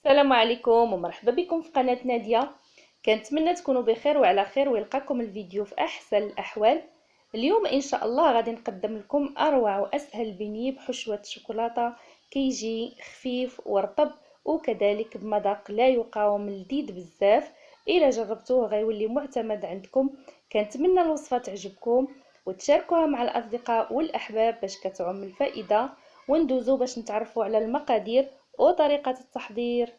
السلام عليكم ومرحبا بكم في قناة نادية. كنتمنى تكونوا بخير وعلى خير ويلقاكم الفيديو في احسن الاحوال. اليوم ان شاء الله غادي نقدم لكم اروع واسهل بني بحشوة الشوكولاتة، كيجي خفيف ورطب وكذلك بمذاق لا يقاوم، لذيذ بزاف. الى جربتوه غيولي معتمد عندكم. كنتمنى الوصفة تعجبكم وتشاركوها مع الاصدقاء والاحباب باش كتعم الفائدة. وندوزو باش نتعرفوا على المقادير وطريقة التحضير.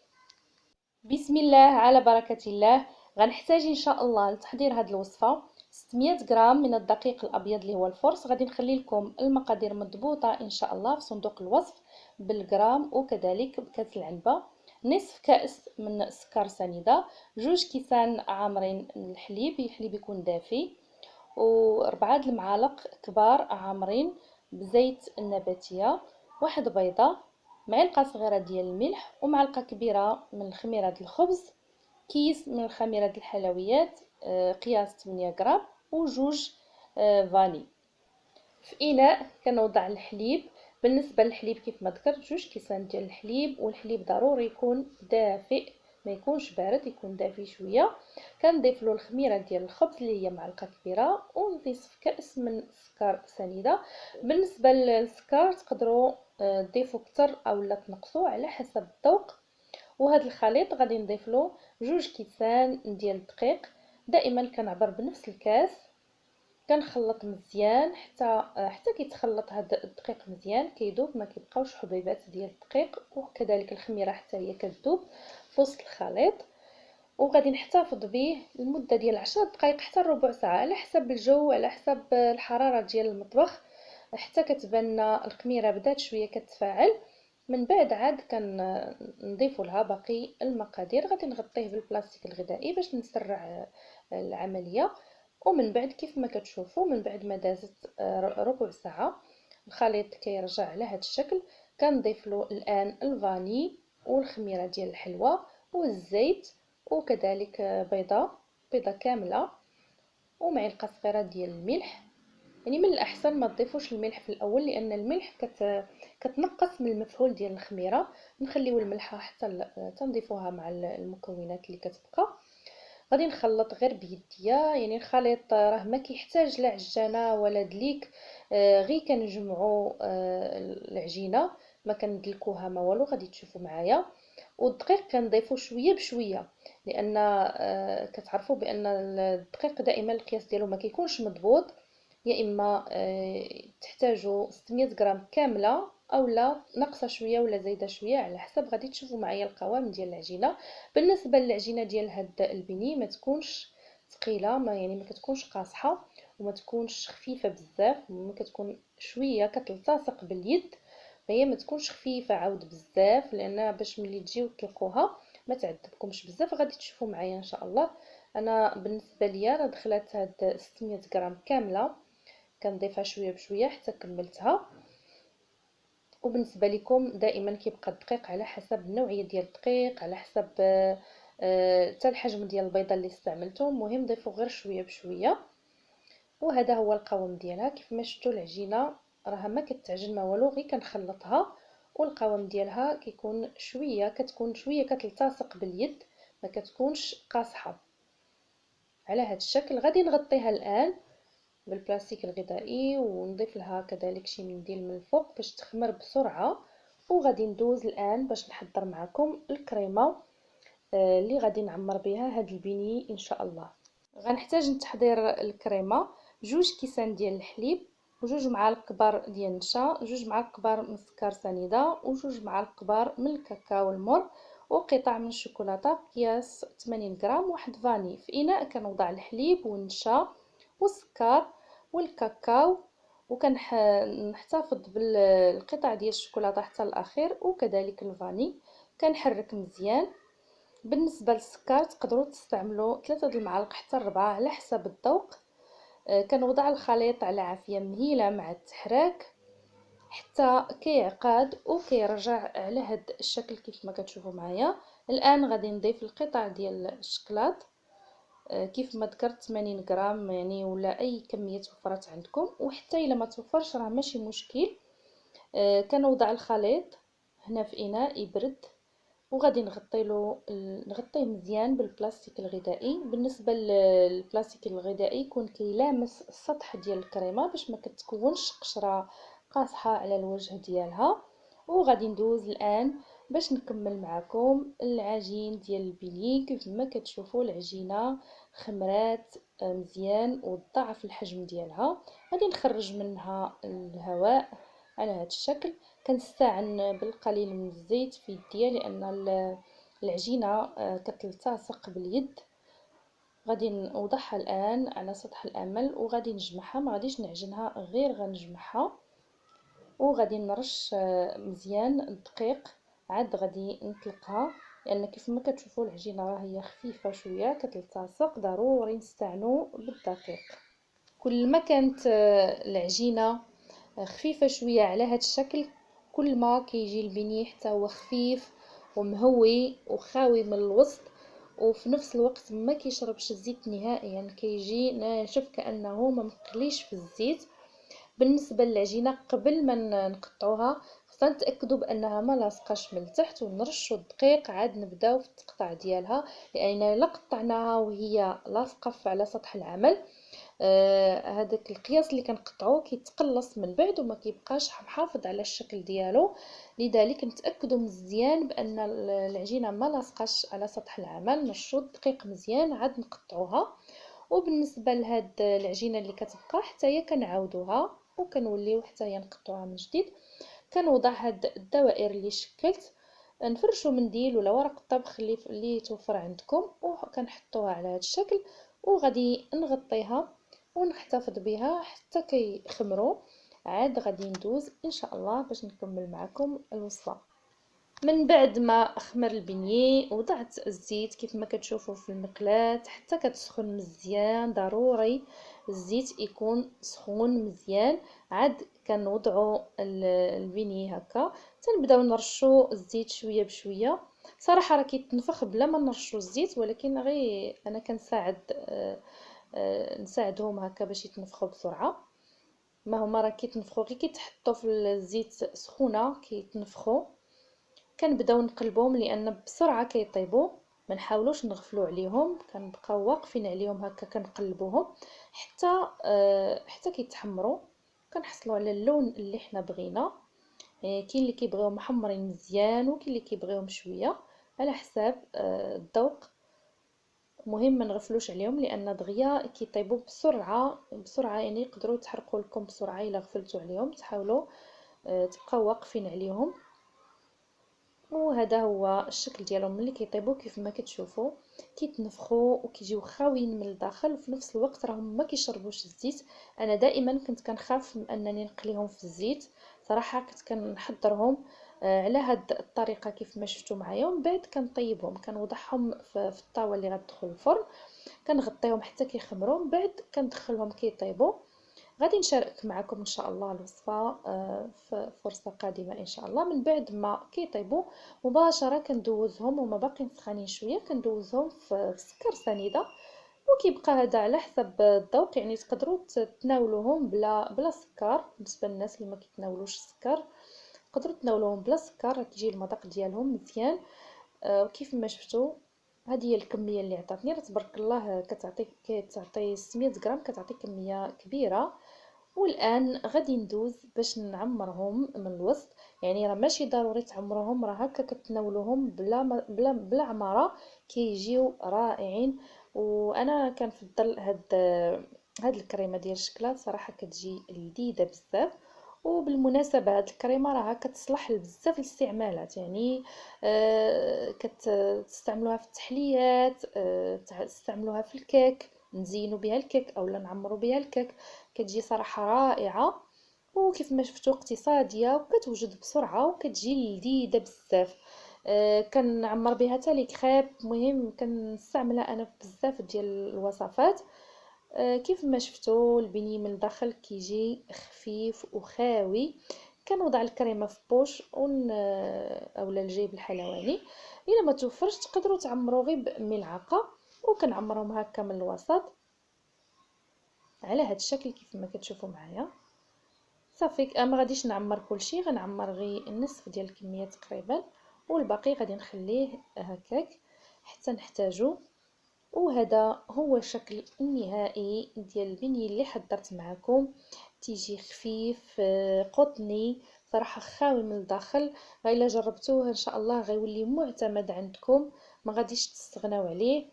بسم الله على بركة الله. غنحتاج ان شاء الله لتحضير هذه الوصفة 600 غرام من الدقيق الابيض اللي هو الفرص. غادي نخلي لكم المقادير مضبوطة ان شاء الله في صندوق الوصف بالغرام، وكذلك بكاس العنبة، نصف كأس من السكر سنيدة، 2 كيسان عامرين من الحليب يكون دافي، وربعة المعالق كبار عامرين بزيت النباتية، واحد بيضة، معلقة صغيرة ديال الملح، ومعلقة كبيرة من خميرة الخبز، كيس من خميرة الحلويات قياس 8 غرام، وجوج فاني. في إناء كنوضع الحليب. بالنسبة للحليب كيف ما ذكرت 2 كيسان ديال الحليب، والحليب ضروري يكون دافئ، ما يكونش بارد، يكون دافي شويه. كنضيف له الخميره ديال الخبز اللي هي معلقه كبيره، ونصف كاس من السكر سنيده. بالنسبه للسكر تقدروا تضيفوا اكثر اولا تنقصوا على حسب الذوق. وهذا الخليط غادي نضيف له 2 كيسان ديال الدقيق. دائما كنعبر بنفس الكاس، كنخلط مزيان حتى كيتخلط هذا الدقيق مزيان، كيذوب، ما كيبقاوش حبيبات ديال الدقيق، وكذلك الخميره حتى هي كتذوب في وسط الخليط. وغادي نحتفظ به لمده ديال 10 دقائق حتى ربع ساعه على حسب الجو، على حسب الحراره ديال المطبخ، حتى كتبان لنا الخميره بدات شويه كتفاعل. من بعد عاد كنضيفوا لها باقي المقادير. غادي نغطيه بالبلاستيك الغذائي باش نسرع العمليه. ومن بعد كيف ما كتشوفوا، من بعد ما دازت ربع ساعه، الخليط كيرجع على هذا الشكل. كنضيف له الان الفاني والخميره ديال الحلوى والزيت، وكذلك بيضه كامله، ومعلقه صغيره ديال الملح. يعني من الاحسن ما تضيفوش الملح في الاول، لان الملح كتنقص من المفعول ديال الخميره. نخليو الملحه حتى تنضيفوها مع المكونات اللي كتبقى. غادي نخلط غير بيديا، يعني الخليط راه ما كيحتاج لا عجانه ولا دليك. غير كنجمعوا العجينه، ما كندلكوها ما والو، غادي تشوفوا معايا. والدقيق كنضيفو شويه بشويه، لان كتعرفوا بان الدقيق دائما القياس ديالو ما كيكونش مضبوط. يا اما تحتاجوا 600 غرام كامله، اولا ناقصه شويه ولا زايده شويه، على حسب. غادي تشوفوا معايا القوام ديال العجينه. بالنسبه للعجينه ديال هاد البني ما تكونش ثقيله، ما يعني ما كتكونش قاصحه، وما تكونش خفيفه بزاف، ما كتكون شويه كتلتصق باليد. فهي ما تكونش خفيفه عاود بزاف، لان باش ملي تجيو تطلقوها ما تعذبكمش بزاف. غادي تشوفوا معايا ان شاء الله. انا بالنسبه ليا راه دخلت هاد 600 غرام كامله، كنضيفها شويه بشويه حتى كملتها. وبالنسبه لكم دائما كيبقى الدقيق على حسب النوعيه ديال الدقيق، على حسب حتى الحجم ديال البيضه اللي استعملتو. المهم ضيفوا غير شويه بشويه. وهذا هو القوام ديالها. كيف ما شفتوا العجينه راها ما كتعجن ما والو، غير كنخلطها، والقوام ديالها كيكون شويه، كتكون شويه كتلتصق باليد، ما كتكونش قاصحه على هذا الشكل. غادي نغطيها الان بالبلاستيك الغذائي، ونضيف لها كذلك شي منديل من الفوق باش تخمر بسرعه. وغادي ندوز الان باش نحضر معكم الكريمه اللي غادي نعمر بها هاد البني ان شاء الله. غنحتاج لتحضير الكريمه 2 كيسان ديال الحليب، وجوج معالق كبار ديال النشا، 2 معالق كبار من السكر سنيده، وجوج معالق كبار من الكاكاو المر، وقطع من الشوكولاته قياس 80 غرام، واحد فاني. في اناء كنوضع الحليب والنشا والسكر والكاكاو، وكنحتفظ بالقطع ديال الشوكولاته حتى الاخير، وكذلك الفاني. كنحرك مزيان. بالنسبه للسكر تقدروا تستعملوا 3 المعالق حتى 4 على حسب الذوق. كنوضع الخليط على عافيه مهيله مع التحراك حتى كيعقد وكيرجع على هذا الشكل كيف ما كتشوفوا معايا. الان غادي نضيف القطع ديال الشكلاط كيف ما ذكرت 80 غرام يعني، ولا اي كميه توفرت عندكم. وحتى الا ما توفرش راه ماشي مشكل. كنوضع الخليط هنا في اناء يبرد وغادي نغطيه مزيان بالبلاستيك الغذائي. بالنسبه للبلاستيك الغذائي يكون كيلامس السطح ديال الكريمه باش ما كتكونش قشره قاصحه على الوجه ديالها. وغادي ندوز الان باش نكمل معكم العجين ديال البيني. كيف ما كتشوفوا العجينه خمرات مزيان وضاعف الحجم ديالها. غادي نخرج منها الهواء على هذا الشكل. كنستعن بالقليل من الزيت في يديا لان العجينه كتلتصق باليد. غادي نوضعها الان على سطح الامل وغادي نجمعها، ما غاديش نعجنها غير غنجمعها. وغادي نرش مزيان الدقيق، عاد غادي نطلقها لان كيف ما كتشوفوا العجينه راه هي خفيفه شويه كتلتصق. ضروري نستعنوا بالدقيق. كل ما كانت العجينه خفيفه شويه على هذا الشكل، كل ما كيجي البني حتى هو خفيف ومهوي وخاوي من الوسط، وفي نفس الوقت ما كيشربش الزيت نهائيا، يعني كيجي ناشف كانه ما مقليش في الزيت. بالنسبه للعجينه قبل ما نقطعوها خصنا نتاكدوا بانها ما لاصقاش من التحت ونرشوا الدقيق عاد نبداو في التقطاع ديالها، لان الا قطعناها وهي لاصقه على سطح العمل هذاك القياس اللي كنقطعوه كيتقلص من بعد وما كيبقاش محافظ على الشكل ديالو. لذلك نتاكدوا مزيان بان العجينه ما لاصقاش على سطح العمل. نرشوا الدقيق مزيان عاد نقطعوها. وبالنسبه لهاد العجينه اللي كتبقى حتى هي كنعاودوها وكنوليو حتى هي نقطعوها من جديد. كنوضع هاد الدوائر اللي شكلت، نفرشوا منديل ولا ورق الطبخ اللي توفر عندكم وكنحطوها على هذا الشكل. وغادي نغطيها ونحتفظ بها حتى كيخمروا. عاد غادي ندوز ان شاء الله باش نكمل معكم الوصفه. من بعد ما خمر البنيه وضعت الزيت كيف ما كتشوفوا في المقلاة حتى كتسخن مزيان. ضروري الزيت يكون سخون مزيان. عاد كنوضعوا البنيه هكا تنبداو نرشوا الزيت شويه بشويه. صراحه راه كيتنفخ بلا ما نرشوا الزيت، ولكن غير انا كنساعد نساعدهم هكا باش يتنفخوا بسرعه. ما هما راه كيتنفخوا غير كيتحطوا في الزيت سخونه كيتنفخوا. كنبداو نقلبوهم لان بسرعه كيطيبوا. ما نحاولوش نغفلوا عليهم، كنبقاو واقفين عليهم هكا كنقلبوهم حتى كيتحمروا. كنحصلوا على اللون اللي حنا بغينا. كاين اللي كيبغيو محمرين مزيان وكاين اللي كيبغيهم شويه على حساب الذوق. مهم ما نغفلوش عليهم لان دغيا كيطيبوا بسرعه بسرعه، يعني يقدروا يتحرقوا لكم بسرعه الا غفلتوا عليهم. تحاولوا تبقاو واقفين عليهم. وهذا هو الشكل ديالهم ملي كيطيبوا. كيف ما كتشوفوا كيتنفخوا وكيجيو خاويين من الداخل وفي نفس الوقت راهم ما كيشربوش الزيت. انا دائما كنت كنخاف من انني نقليهم في الزيت. صراحه كنت كنحضرهم على هاد الطريقه كيف ما شفتوا معايا، ومن بعد كنطيبهم كنوضعهم في الطاوه اللي غتدخل الفرن. كنغطيهم حتى كيخمروا، من بعد كندخلهم كيطيبوا. غادي نشارك معكم ان شاء الله الوصفه في فرصه قادمه ان شاء الله. من بعد ما كيطيبوا مباشره كندوزهم وما باقيين سخانين شويه كندوزهم في سكر سنيده. وكيبقى هذا على حسب الذوق، يعني تقدروا تناولوهم بلا سكر. بالنسبه للناس اللي ما كيتناولوش السكر تقدروا تناولوهم بلا سكر، راه كيجي المذاق ديالهم مزيان. وكيف ما شفتوا هذه هي الكميه اللي عطاتني. راه تبارك الله كتعطي 600 غرام، كتعطي كميه كبيره. والان غادي ندوز باش نعمرهم من الوسط. يعني راه ماشي ضروري تعمروهم، راه هكا كتناولوهم بلا عماره كيجيو رائعين. وانا كنفضل هاد الكريمه ديال الشكلاط صراحه كتجي لذيذه بزاف. وبالمناسبه هاد الكريمه راها كتصلح لبزاف الاستعمالات، يعني كتستعملوها في التحليات، تستعملوها في الكيك نزينوا بها الكيك اولا نعمروا بها الكيك. كتجي صراحه رائعه. وكيف ما شفتوا اقتصاديه وكتوجد بسرعه وكتجي لذيذه بزاف. كنعمر بها حتى لي كريب. مهم كنستعملها انا في بزاف ديال الوصفات. كيف ما شفتوا البني من الداخل كيجي خفيف وخاوي. كنوضع الكريمه في بوش اولا الجيب الحلواني. الا ما توفرش تقدروا تعمروا غير بملعقه. وكنعمرهم هكا من الوسط على هذا الشكل كيف ما كتشوفوا معايا. صافي ما غاديش نعمر كلشي، غنعمر غير النصف ديال الكميه تقريبا. والباقي غادي نخليه هكاك حتى نحتاجو. وهذا هو الشكل النهائي ديال البني اللي حضرت معكم. تيجي خفيف قطني صراحه خاوي من الداخل. الا جربتوه ان شاء الله غيولي معتمد عندكم، ما غاديش تستغناو عليه.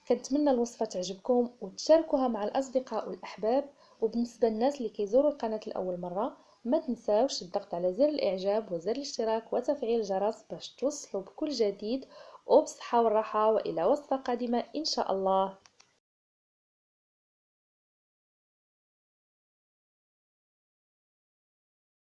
كنتمنى الوصفه تعجبكم وتشاركوها مع الاصدقاء والاحباب. وبالنسبه للناس اللي كيزوروا القناه لاول مره، ما تنساوش الضغط على زر الاعجاب وزر الاشتراك وتفعيل الجرس باش توصلوا بكل جديد. وبصحة والراحة، وإلى وصفة قادمة إن شاء الله.